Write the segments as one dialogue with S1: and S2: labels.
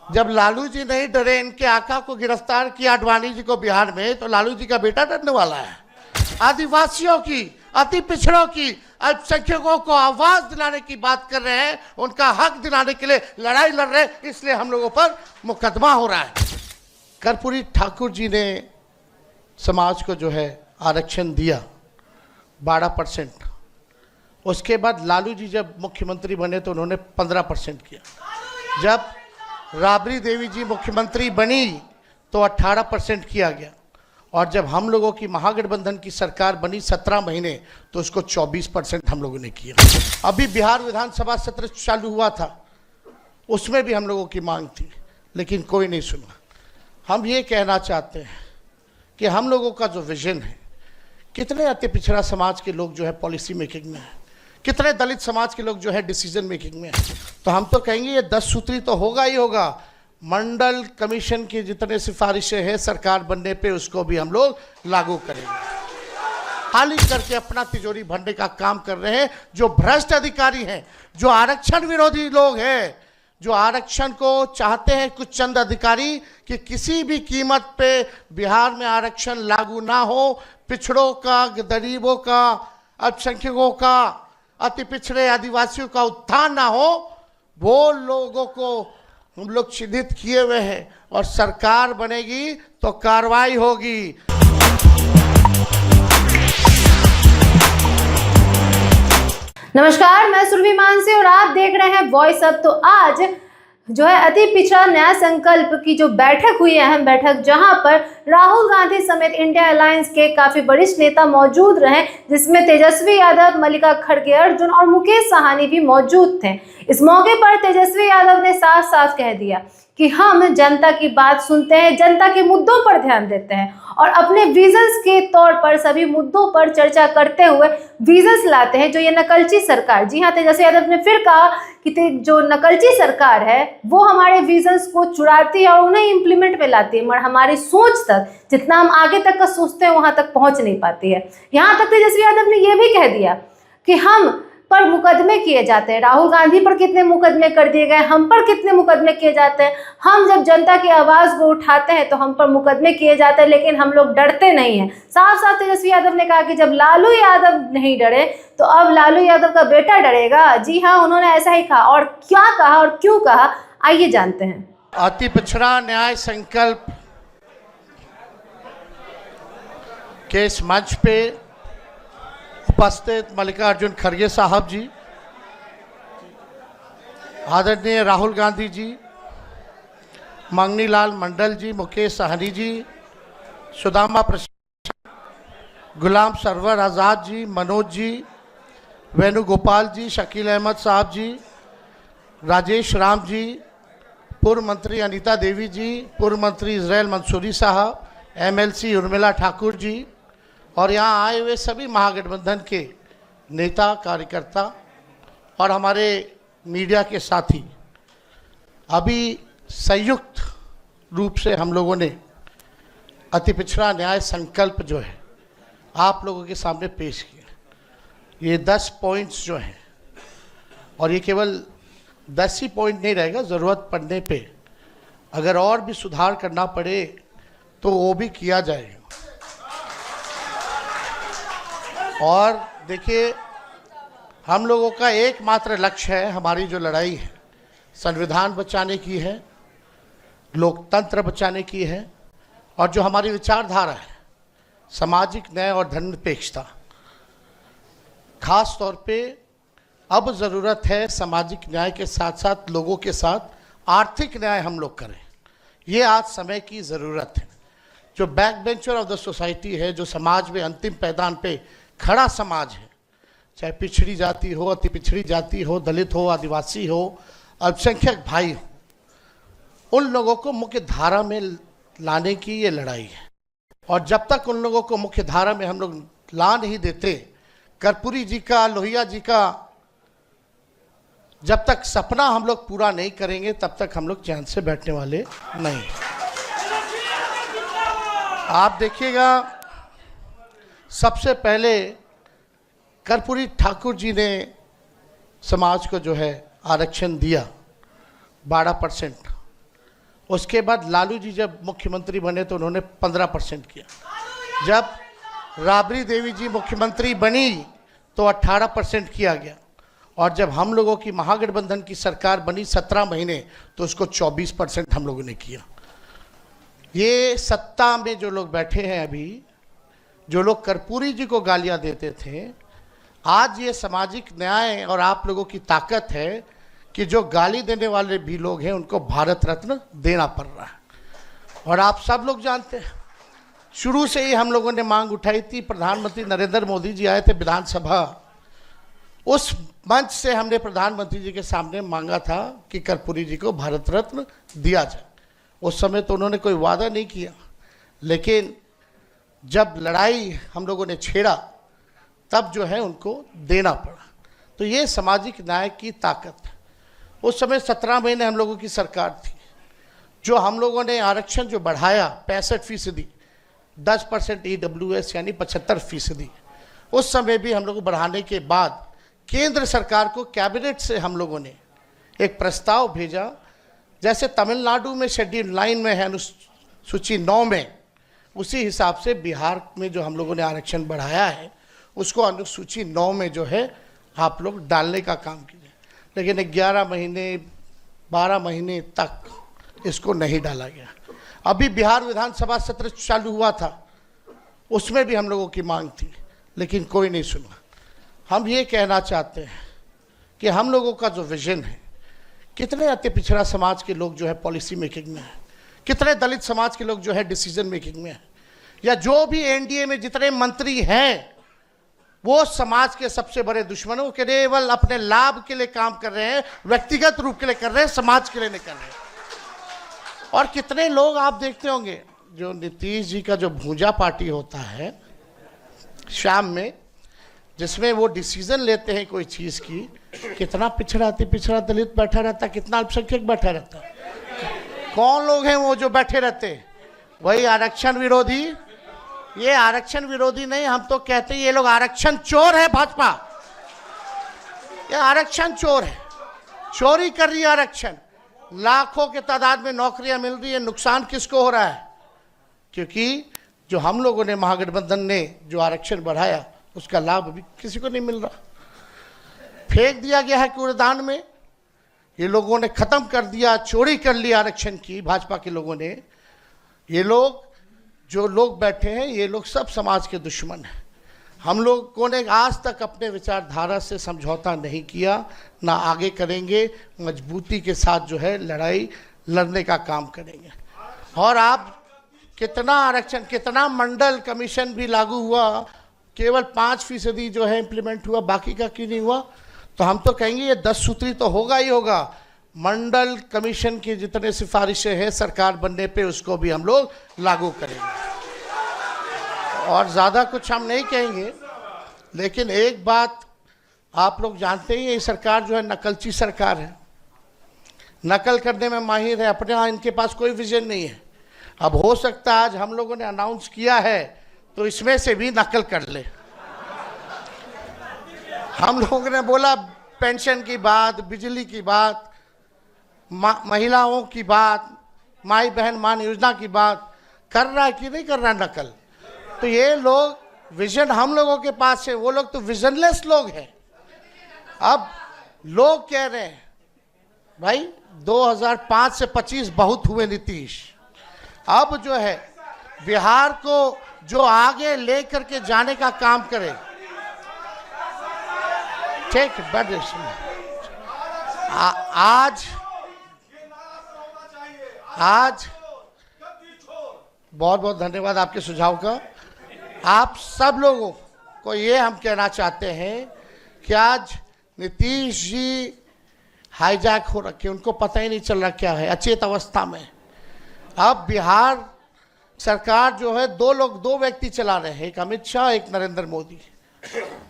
S1: जब लालू जी नहीं डरे, इनके आका को गिरफ्तार किया आडवाणी जी को बिहार में, तो लालू जी का बेटा डरने वाला है? आदिवासियों की, अति पिछड़ों की, अल्पसंख्यकों को आवाज दिलाने की बात कर रहे हैं, उनका हक दिलाने के लिए लड़ाई लड़ रहे हैं, इसलिए हम लोगों पर मुकदमा हो रहा है। कर्पूरी ठाकुर जी ने समाज को जो है आरक्षण दिया 12%। उसके बाद लालू जी जब मुख्यमंत्री बने तो उन्होंने 15% किया। जब राबड़ी देवी जी मुख्यमंत्री बनी तो 18% किया गया, और जब हम लोगों की महागठबंधन की सरकार बनी 17 महीने तो उसको 24% हम लोगों ने किया। अभी बिहार विधानसभा सत्र चालू हुआ था, उसमें भी हम लोगों की मांग थी, लेकिन कोई नहीं सुना। हम ये कहना चाहते हैं कि हम लोगों का जो विजन है, कितने अति पिछड़ा समाज के लोग जो है पॉलिसी मेकिंग में है, कितने दलित समाज के लोग जो है डिसीजन मेकिंग में है, तो हम तो कहेंगे ये 10 सूत्री तो होगा ही होगा। मंडल कमीशन की जितने सिफारिशें हैं सरकार बनने पे, उसको भी हम लोग लागू करेंगे। खाली करके अपना तिजोरी भरने का काम कर रहे हैं जो भ्रष्ट अधिकारी हैं, जो आरक्षण विरोधी लोग हैं, जो आरक्षण को चाहते हैं कुछ चंद अधिकारी कि किसी भी कीमत पे बिहार में आरक्षण लागू ना हो, पिछड़ों का, गरीबों का, अल्पसंख्यकों का, अति पिछड़े आदिवासियों का उत्थान ना हो, वो लोगों को हम लोग चिन्हित किए हुए हैं, और सरकार बनेगी तो कार्रवाई होगी।
S2: नमस्कार, मैं सुरभि मानसी और आप देख रहे हैं वॉइस अप। तो आज जो है अति पिछड़ा न्याय संकल्प की जो बैठक हुई है, अहम बैठक, जहां पर राहुल गांधी समेत इंडिया अलायंस के काफी वरिष्ठ नेता मौजूद रहे, जिसमें तेजस्वी यादव, मल्लिका खड़गे अर्जुन और मुकेश साहनी भी मौजूद थे। इस मौके पर तेजस्वी यादव ने साफ साफ कह दिया कि हम जनता की बात सुनते हैं, जनता के मुद्दों पर ध्यान देते हैं और अपने विजन्स के तौर पर सभी मुद्दों पर चर्चा करते हुए विजन्स लाते हैं। जो ये नकलची सरकार, जी हाँ, तेजस्वी यादव ने फिर कहा कि जो नकलची सरकार है वो हमारे विजन्स को चुराती है और उन्हें इम्प्लीमेंट में लाती है, मगर हमारी सोच तक, जितना हम आगे तक का सोचते हैं वहां तक पहुंच नहीं पाती है। यहाँ तक तेजस्वी यादव ने यह भी कह दिया कि हम पर मुकदमे किए जाते हैं। राहुल गांधी पर कितने मुकदमे कर दिए गए, हम पर कितने मुकदमे किए जाते हैं। हम जब जनता की आवाज को उठाते हैं तो हम पर मुकदमे किए जाते हैं, लेकिन हम लोग डरते नहीं हैं। साफ साफ तेजस्वी यादव ने कहा कि जब लालू यादव नहीं डरे तो अब लालू यादव का बेटा डरेगा। जी हाँ, उन्होंने ऐसा ही कहा, और क्या कहा और क्यों कहा, आइए जानते हैं।
S1: अति पिछड़ा न्याय संकल्प के इस मंच पे उपस्थित मल्लिकार्जुन खड़गे साहब जी, आदरणीय राहुल गांधी जी, मंगनी लाल मंडल जी, मुकेश साहनी जी, सुदामा प्रसाद, गुलाम सरवर आज़ाद जी, मनोज जी, वेणुगोपाल जी, शकील अहमद साहब जी, राजेश राम जी, पूर्व मंत्री अनीता देवी जी, पूर्व मंत्री इजराइल मंसूरी साहब, MLC उर्मिला ठाकुर जी, और यहाँ आए हुए सभी महागठबंधन के नेता, कार्यकर्ता और हमारे मीडिया के साथी। अभी संयुक्त रूप से हम लोगों ने अति पिछड़ा न्याय संकल्प जो है आप लोगों के सामने पेश किया। ये 10 पॉइंट्स जो हैं, और ये केवल 10 ही पॉइंट नहीं रहेगा, ज़रूरत पड़ने पे अगर और भी सुधार करना पड़े तो वो भी किया जाएगा। और देखिए, हम लोगों का एकमात्र लक्ष्य है, हमारी जो लड़ाई है संविधान बचाने की है, लोकतंत्र बचाने की है, और जो हमारी विचारधारा है सामाजिक न्याय और धर्मनिरपेक्षता। खास तौर पे अब ज़रूरत है सामाजिक न्याय के साथ साथ लोगों के साथ आर्थिक न्याय हम लोग करें। ये आज समय की ज़रूरत है। जो back bencher of the society है, जो समाज में अंतिम पैदान पे खड़ा समाज है, चाहे पिछड़ी जाति हो, अति पिछड़ी जाति हो, दलित हो, आदिवासी हो, अल्पसंख्यक भाई हो, उन लोगों को मुख्य धारा में लाने की ये लड़ाई है। और जब तक उन लोगों को मुख्य धारा में हम लोग ला नहीं देते, कर्पूरी जी का, लोहिया जी का जब तक सपना हम लोग पूरा नहीं करेंगे, तब तक हम लोग चैन से बैठने वाले नहीं। आप देखिएगा, सबसे पहले कर्पूरी ठाकुर जी ने समाज को जो है आरक्षण दिया 12%। उसके बाद लालू जी जब मुख्यमंत्री बने तो उन्होंने 15% किया। जब राबड़ी देवी जी मुख्यमंत्री बनी तो 18% किया गया, और जब हम लोगों की महागठबंधन की सरकार बनी 17 महीने तो उसको 24% हम लोगों ने किया। ये सत्ता में जो लोग बैठे हैं अभी, जो लोग कर्पूरी जी को गालियां देते थे, आज ये सामाजिक न्याय और आप लोगों की ताकत है कि जो गाली देने वाले भी लोग हैं उनको भारत रत्न देना पड़ रहा है। और आप सब लोग जानते हैं, शुरू से ही हम लोगों ने मांग उठाई थी। प्रधानमंत्री नरेंद्र मोदी जी आए थे विधानसभा, उस मंच से हमने प्रधानमंत्री जी के सामने मांगा था कि कर्पूरी जी को भारत रत्न दिया जाए। उस समय तो उन्होंने कोई वादा नहीं किया, लेकिन जब लड़ाई हम लोगों ने छेड़ा तब जो है उनको देना पड़ा। तो ये सामाजिक न्याय की ताकत है। उस समय 17 महीने हम लोगों की सरकार थी, जो हम लोगों ने आरक्षण जो बढ़ाया 65%, 10% EWS यानी 75%, उस समय भी हम लोग बढ़ाने के बाद केंद्र सरकार को कैबिनेट से हम लोगों ने एक प्रस्ताव भेजा। जैसे तमिलनाडु में शेड्यूल 9 में है, अनुसूची 9 में, उसी हिसाब से बिहार में जो हम लोगों ने आरक्षण बढ़ाया है उसको अनुसूची 9 में जो है आप लोग डालने का काम कीजिए। लेकिन 11 महीने 12 महीने तक इसको नहीं डाला गया। अभी बिहार विधानसभा सत्र चालू हुआ था, उसमें भी हम लोगों की मांग थी, लेकिन कोई नहीं सुना। हम ये कहना चाहते हैं कि हम लोगों का जो विजन है, कितने अति पिछड़ा समाज के लोग जो है पॉलिसी मेकिंग में है, कितने दलित समाज के लोग जो है डिसीजन मेकिंग में है, या जो भी एनडीए में जितने मंत्री हैं वो समाज के सबसे बड़े दुश्मनों के केवल अपने लाभ के लिए काम कर रहे हैं, व्यक्तिगत रूप के लिए कर रहे हैं, समाज के लिए नहीं कर रहे हैं। और कितने लोग आप देखते होंगे, जो नीतीश जी का जो भूजा पार्टी होता है शाम में, जिसमें वो डिसीजन लेते हैं कोई चीज़ की, कितना पिछड़ा अति पिछड़ा दलित बैठा रहता है, कितना अल्पसंख्यक बैठा रहता है। कौन लोग हैं वो जो बैठे रहते हैं? वही आरक्षण विरोधी। ये आरक्षण विरोधी नहीं, हम तो कहते हैं ये लोग आरक्षण चोर है। भाजपा ये आरक्षण चोर है, चोरी कर रही है आरक्षण। लाखों के तादाद में नौकरियां मिल रही है, नुकसान किसको हो रहा है? क्योंकि जो हम लोगों ने महागठबंधन ने जो आरक्षण बढ़ाया उसका लाभ अभी किसी को नहीं मिल रहा, फेंक दिया गया है कूड़ेदान में। ये लोगों ने खत्म कर दिया, चोरी कर ली आरक्षण की, भाजपा के लोगों ने। ये लोग जो लोग बैठे हैं, ये लोग सब समाज के दुश्मन हैं। हम लोगों ने आज तक अपने विचारधारा से समझौता नहीं किया, ना आगे करेंगे। मजबूती के साथ जो है लड़ाई लड़ने का काम करेंगे। और आप कितना आरक्षण, कितना मंडल कमीशन भी लागू हुआ, केवल 5% जो है इम्प्लीमेंट हुआ, बाकी का क्यों नहीं हुआ? तो हम तो कहेंगे ये 10 सूत्री तो होगा ही होगा। मंडल कमीशन की जितने सिफारिशें हैं सरकार बनने पे, उसको भी हम लोग लागू करेंगे। और ज़्यादा कुछ हम नहीं कहेंगे, लेकिन एक बात आप लोग जानते ही हैं, ये सरकार जो है नकलची सरकार है, नकल करने में माहिर है। अपने यहाँ इनके पास कोई विजन नहीं है। अब हो सकता है आज हम लोगों ने अनाउंस किया है तो इसमें से भी नकल कर ले। हम लोगों ने बोला पेंशन की बात, बिजली की बात, महिलाओं की बात, माई बहन मान योजना की बात, कर रहा है कि नहीं कर रहा है नकल? तो ये लोग विजन हम लोगों के पास है, वो लोग तो विजनलेस लोग हैं। अब लोग कह रहे हैं भाई 2005 से 25 बहुत हुए नीतीश, अब जो है बिहार को जो आगे लेकर के जाने का काम करे। ठीक, आज बहुत बहुत धन्यवाद आपके सुझाव का। आप सब लोगों को ये हम कहना चाहते हैं कि आज नीतीश जी हाईजैक हो रखे, उनको पता ही नहीं चल रहा क्या है, अचेत अवस्था में। अब बिहार सरकार जो है दो व्यक्ति चला रहे हैं, एक अमित शाह, एक नरेंद्र मोदी।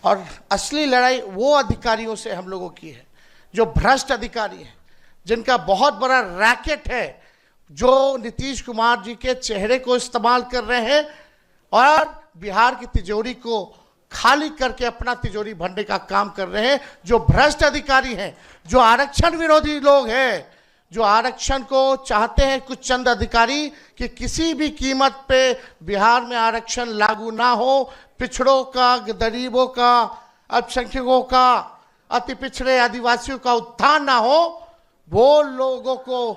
S1: और असली लड़ाई वो अधिकारियों से हम लोगों की है जो भ्रष्ट अधिकारी हैं, जिनका बहुत बड़ा रैकेट है, जो नीतीश कुमार जी के चेहरे को इस्तेमाल कर रहे हैं और बिहार की तिजोरी को खाली करके अपना तिजोरी भरने का काम कर रहे हैं। जो भ्रष्ट अधिकारी हैं, जो आरक्षण विरोधी लोग हैं, जो आरक्षण को चाहते हैं कुछ चंद अधिकारी कि किसी भी कीमत पे बिहार में आरक्षण लागू ना हो, पिछड़ों का, गरीबों का, अल्पसंख्यकों का, अति पिछड़े आदिवासियों का उत्थान ना हो, वो लोगों को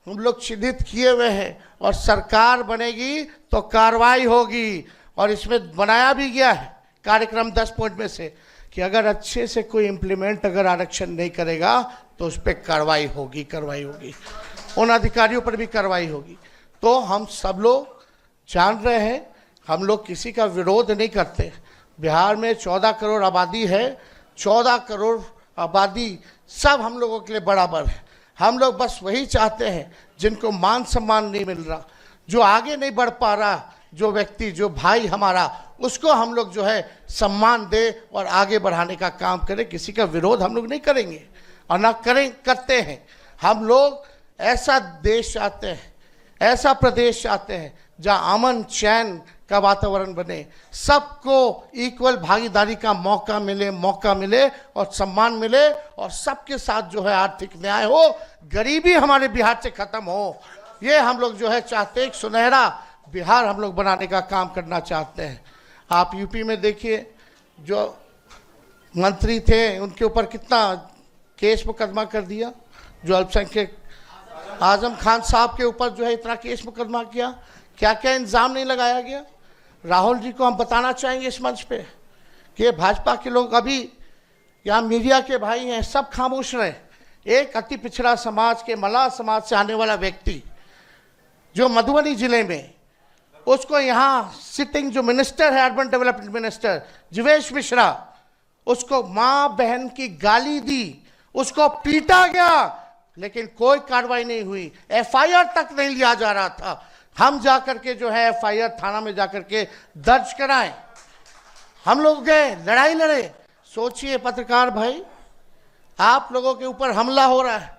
S1: हम लोग चिन्हित किए हुए हैं और सरकार बनेगी तो कार्रवाई होगी। और इसमें बनाया भी गया है कार्यक्रम 10 पॉइंट में से कि अगर अच्छे से कोई इम्प्लीमेंट अगर आरक्षण नहीं करेगा तो उस पर कार्रवाई होगी उन अधिकारियों पर भी कार्रवाई होगी। तो हम सब लोग जान रहे हैं, हम लोग किसी का विरोध नहीं करते। बिहार में 14 करोड़ आबादी है, 14 करोड़ आबादी सब हम लोगों के लिए बराबर है। हम लोग बस वही चाहते हैं जिनको मान सम्मान नहीं मिल रहा, जो आगे नहीं बढ़ पा रहा, जो व्यक्ति, जो भाई हमारा, उसको हम लोग जो है सम्मान दे और आगे बढ़ाने का काम करें। किसी का विरोध हम लोग नहीं करेंगे और ना करते हैं। हम लोग ऐसा देश चाहते हैं, ऐसा प्रदेश चाहते हैं जहाँ अमन चैन का वातावरण बने, सबको इक्वल भागीदारी का मौका मिले और सम्मान मिले और सबके साथ जो है आर्थिक न्याय हो, गरीबी हमारे बिहार से खत्म हो। ये हम लोग जो है चाहते हैं, एक सुनहरा बिहार हम लोग बनाने का काम करना चाहते हैं। आप यूपी में देखिए, जो मंत्री थे उनके ऊपर कितना केस मुकदमा कर दिया, जो अल्पसंख्यक आजम खान साहब के ऊपर जो है इतना केस मुकदमा किया, क्या क्या इंजाम नहीं लगाया गया। राहुल जी को हम बताना चाहेंगे इस मंच पे कि भाजपा के लोग अभी यहाँ मीडिया के भाई हैं, सब खामोश रहे। एक अति पिछड़ा समाज के मल्लाह समाज से आने वाला व्यक्ति जो मधुबनी जिले में, उसको यहाँ सिटिंग जो मिनिस्टर है, urban development minister Jivesh Mishra, उसको माँ बहन की गाली दी, उसको पीटा गया, लेकिन कोई कार्रवाई नहीं हुई, एफआईआर तक नहीं लिया जा रहा था। हम जाकर के जो है एफआईआर थाना में जाकर के दर्ज कराएं। हम लोग गए, लड़ाई लड़े। सोचिए पत्रकार भाई, आप लोगों के ऊपर हमला हो रहा है,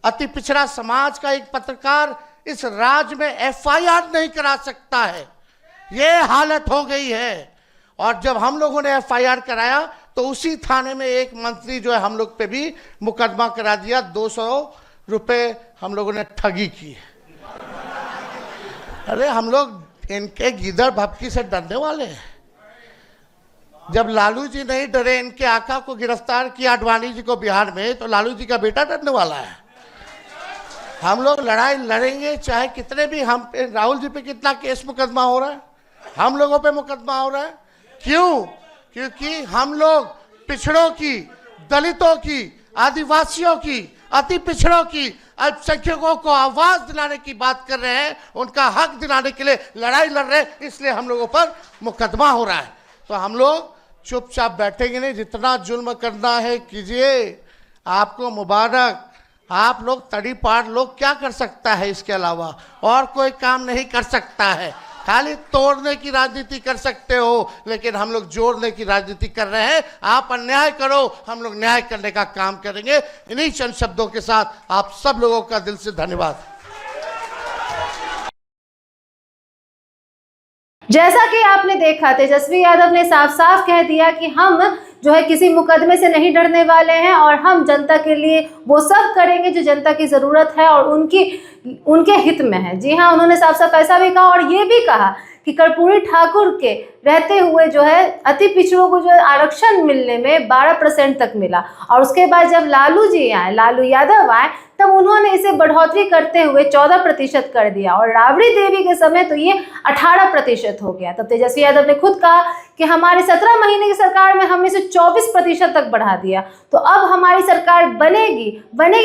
S1: अति पिछड़ा समाज का एक पत्रकार इस राज्य में एफआईआर नहीं करा सकता है, ये हालत हो गई है। और जब हम लोगों ने एफआईआर कराया तो उसी थाने में एक मंत्री जो है हम लोग पे भी मुकदमा करा दिया, 200 रुपये हम लोगों ने ठगी की। अरे हम लोग इनके गीदड़ भपकी से डरने वाले हैं। जब लालू जी नहीं डरे, इनके आका को गिरफ्तार किया आडवाणी जी को बिहार में, तो लालू जी का बेटा डरने वाला है। हम लोग लड़ाई लड़ेंगे, चाहे कितने भी हम पे, राहुल जी पे कितना केस मुकदमा हो रहा है, हम लोगों पे मुकदमा हो रहा है। क्यों? क्योंकि हम लोग पिछड़ों की, दलितों की, आदिवासियों की, अति पिछड़ों की, अल्पसंख्यकों को आवाज दिलाने की बात कर रहे हैं, उनका हक दिलाने के लिए लड़ाई लड़ रहे हैं, इसलिए हम लोगों पर मुकदमा हो रहा है। तो हम लोग चुपचाप बैठेंगे नहीं, जितना जुल्म करना है कीजिए, आपको मुबारक। आप लोग तड़ी पार लोग क्या कर सकता है, इसके अलावा और कोई काम नहीं कर सकता है। खाली तोड़ने की राजनीति कर सकते हो, लेकिन हम लोग जोड़ने की राजनीति कर रहे हैं। आप अन्याय करो, हम लोग न्याय करने का काम करेंगे। इन्हीं चंद शब्दों के साथ आप सब लोगों का दिल से धन्यवाद।
S2: जैसा कि आपने देखा, तेजस्वी यादव ने साफ साफ कह दिया कि हम जो है किसी मुकदमे से नहीं डरने वाले हैं और हम जनता के लिए वो सब करेंगे जो जनता की ज़रूरत है और उनके हित में है। जी हाँ, उन्होंने साफ साफ ऐसा भी कहा और ये भी कहा कि कर्पूरी ठाकुर के रहते हुए जो है अति पिछड़ों को जो आरक्षण मिलने में 12% तक मिला, और उसके बाद जब लालू जी आए, लालू यादव आए, तब उन्होंने इसे बढ़ोतरी करते हुए 14% कर दिया और राबड़ी देवी के समय तो ये 18% हो गया। तब तेजस्वी यादव ने खुद कहा कि हमारी 17 महीने की सरकार में हमने इसे 24% तक बढ़ा दिया, तो अब हमारी सरकार बनेगी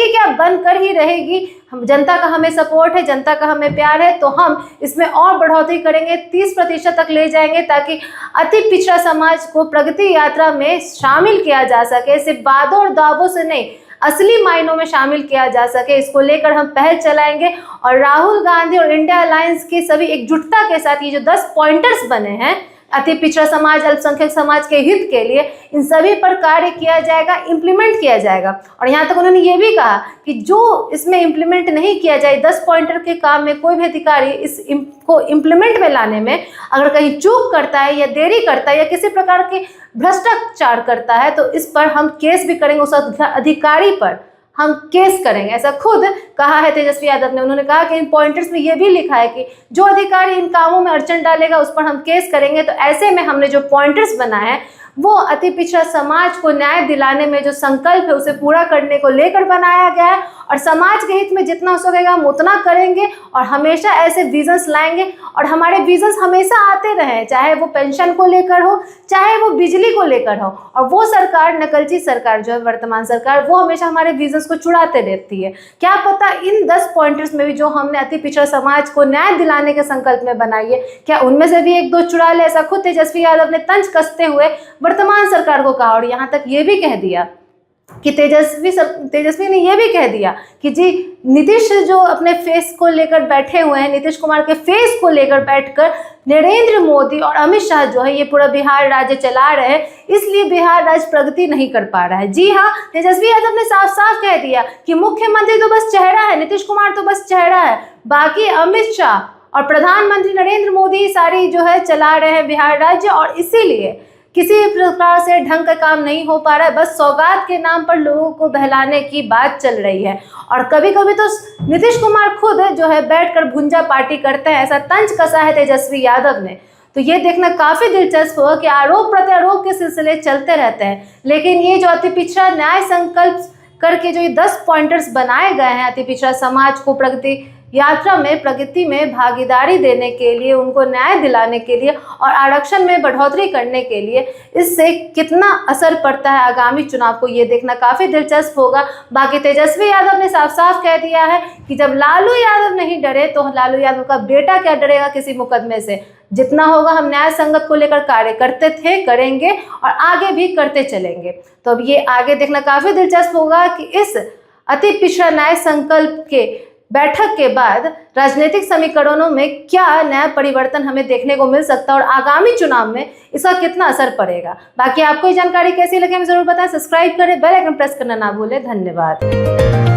S2: क्या, बनकर ही रहेगी। हम जनता का हमें सपोर्ट है, जनता का हमें प्यार है, तो हम इसमें और बढ़ोतरी करेंगे, 30% तक ले जाएंगे ताकि अति पिछड़ा समाज को प्रगति यात्रा में शामिल किया जा सके। सिर्फ वादों और दावों से नहीं, असली मायनों में शामिल किया जा सके। इसको लेकर हम पहल चलाएंगे और राहुल गांधी और इंडिया अलायंस की सभी एकजुटता के साथ ये जो 10 पॉइंटर्स बने हैं अति पिछड़ा समाज, अल्पसंख्यक समाज के हित के लिए, इन सभी पर कार्य किया जाएगा, इम्प्लीमेंट किया जाएगा। और यहाँ तक उन्होंने ये भी कहा कि जो इसमें इम्प्लीमेंट नहीं किया जाए, 10 पॉइंटर के काम में कोई भी अधिकारी इसको इम्प्लीमेंट में लाने में अगर कहीं चूक करता है या देरी करता है या किसी प्रकार के भ्रष्टाचार करता है, तो इस पर हम केस भी करेंगे उस अधिकारी पर। हम केस करेंगे, ऐसा खुद कहा है तेजस्वी यादव ने। उन्होंने कहा कि इन पॉइंटर्स में ये भी लिखा है कि जो अधिकारी इन कामों में अड़चन डालेगा उस पर हम केस करेंगे। तो ऐसे में हमने जो पॉइंटर्स बनाए हैं वो अति पिछड़ा समाज को न्याय दिलाने में जो संकल्प है उसे पूरा करने को लेकर बनाया गया है, और समाज के हित में जितना हो सकेगा हम उतना करेंगे और हमेशा ऐसे विजन्स लाएंगे। और हमारे विजन्स हमेशा आते रहे, चाहे वो पेंशन को लेकर हो, चाहे वो बिजली को लेकर हो। और वो सरकार, नकलची सरकार जो है वर्तमान सरकार, वो हमेशा हमारे विजन्स को चुराते रहती है। क्या पता इन 10 पॉइंटर्स में भी जो हमने अति पिछड़ा समाज को न्याय दिलाने के संकल्प में बनाई है, क्या उनमें से भी 1-2 चुरा ले, ऐसा खुद तेजस्वी यादव ने तंज कसते हुए वर्तमान सरकार को कहा। और यहाँ तक ये भी कह दिया कि तेजस्वी ने यह भी कह दिया कि जी नीतीश जो अपने फेस को लेकर बैठे हुए हैं, नीतीश कुमार के फेस को लेकर बैठकर नरेंद्र मोदी और अमित शाह जो है ये पूरा बिहार राज्य चला रहे हैं, इसलिए बिहार राज्य प्रगति नहीं कर पा रहा है। जी हाँ, तेजस्वी यादव ने साफ साफ कह दिया कि मुख्यमंत्री तो बस चेहरा है, नीतीश कुमार तो बस चेहरा है, बाकी अमित शाह और प्रधानमंत्री नरेंद्र मोदी सारी जो है चला रहे हैं बिहार राज्य, और इसीलिए किसी प्रकार से ढंग का काम नहीं हो पा रहा है। बस सौगात के नाम पर लोगों को बहलाने की बात चल रही है। और कभी कभी तो नीतीश कुमार खुद जो है बैठकर भुंजा पार्टी करते हैं, ऐसा तंज कसा है तेजस्वी यादव ने। तो ये देखना काफ़ी दिलचस्प होगा कि आरोप प्रत्यारोप के सिलसिले चलते रहते हैं, लेकिन ये जो अति पिछड़ा न्याय संकल्प करके जो ये 10 पॉइंटर्स बनाए गए हैं अति पिछड़ा समाज को प्रगति यात्रा में, प्रगति में भागीदारी देने के लिए, उनको न्याय दिलाने के लिए और आरक्षण में बढ़ोतरी करने के लिए, इससे कितना असर पड़ता है आगामी चुनाव को, ये देखना काफ़ी दिलचस्प होगा। बाकी तेजस्वी यादव ने साफ साफ कह दिया है कि जब लालू यादव नहीं डरे तो लालू यादव का बेटा क्या डरेगा किसी मुकदमे से। जितना होगा हम न्याय संगत को लेकर कार्य करते थे, करेंगे और आगे भी करते चलेंगे। तो अब ये आगे देखना काफ़ी दिलचस्प होगा कि इस अति पिछड़ा न्याय संकल्प के बैठक के बाद राजनीतिक समीकरणों में क्या नया परिवर्तन हमें देखने को मिल सकता है और आगामी चुनाव में इसका कितना असर पड़ेगा। बाकी आपको ये जानकारी कैसी लगी हमें जरूर बताएं। सब्सक्राइब करें, बेल आइकन प्रेस करना ना भूलें। धन्यवाद।